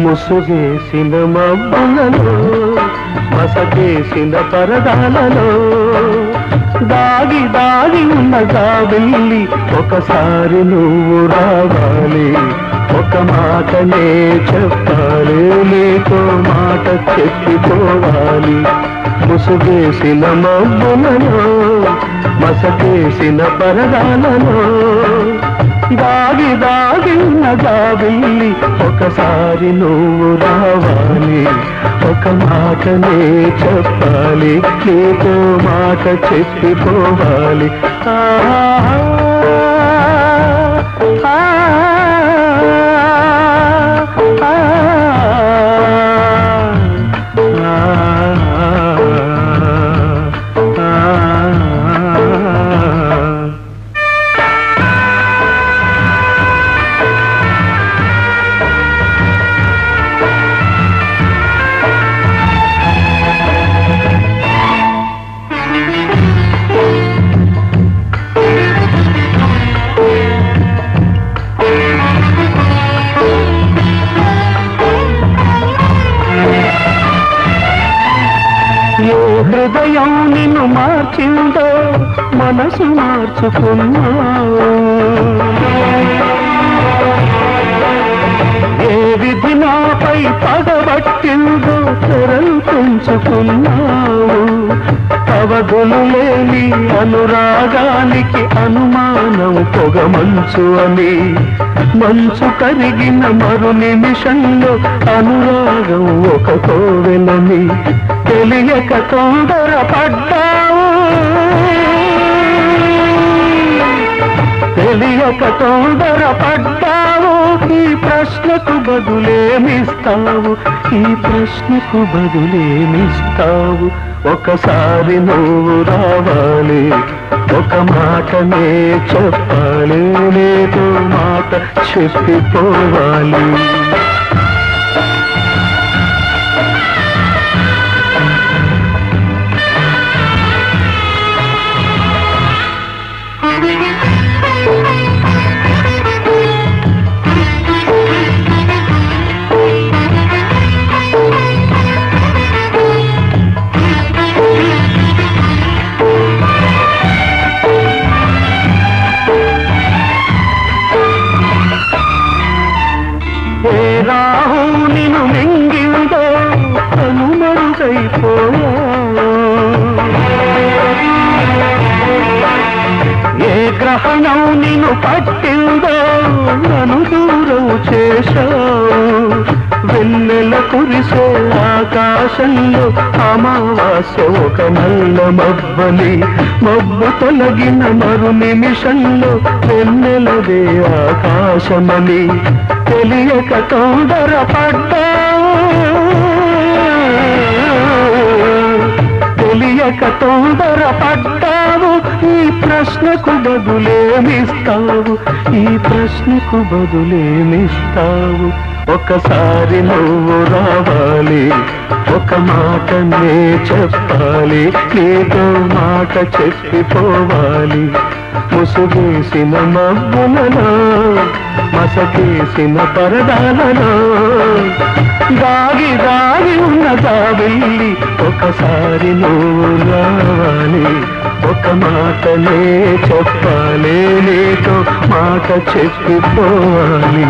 ముసుగేసిన మబ్బులలో మసకేసిన పరదాలలో దాగి దాగి ఉన్న జాబిల్లి ఒకసారి నువ్వు రావాలి ఒక మాటనే చెప్పాలి నీతో మాట చెప్పిపోవాలి ముసుగేసిన మబ్బులలో మసకేసిన పరదాలలో దాగి దాగి ఉన్న జాబిల్లి ఒకసారి నువ్వు రావాలి ఒక మాటనే చెప్పాలి నీతో మాట చెప్పిపోవాలి హృదయం నిన్ను మార్చిందో మనసు మార్చుకున్నావు ఏ విధి నాపై పగబట్టిందో తెరలు పెంచుకున్నావు అవధులు లేని అనురాగానికి అనుమానం పొగమంచు అని మంచు కరిగిన మరు నిమిషంలో అనురాగం ఒక కోవెలని తెలియక తొందరపడ్డావు తెలియక తొందరపడ్డావు ఈ ప్రశ్నకు బదులేమిస్తావు ఈ ప్రశ్నకు బదులేమిస్తావు ఒకసారి నువ్వు రావాలి ఒక మాటనే చెప్పాలి నీతో మాట చెప్పిపోవాలి రాహు నిన్ను మింగిందో కనుమరుగైపోయా ఏ గ్రహణం నిన్ను పట్టిందో నన్ను దూరం చేశావు వెన్నెల కురిసే ఆకాశంలో అమావాస్య ఒక నల్ల మబ్బని మబ్బు తొలగిన మరు నిమిషంలో వెన్నెలదే ఆకాశమని తెలియక తొందరపడ్డావు తెలియక తొందరపడ్డావు ఈ ప్రశ్నకు బదులేమిస్తావు ఈ ప్రశ్నకు బదులేమిస్తావు ఒకసారి నువ్వు రావాలి ఒక మాటనే చెప్పాలి నీతో మాట చెప్పిపోవాలి ముసుగేసిన మబ్బులలో మసకేసిన పరదాలలో దాగి దాగి ఉన్న జాబిల్లి ఒకసారి నువ్వు రావాలి ఒక మాటనే చెప్పాలి నీతో మాట చెప్పిపోవాలి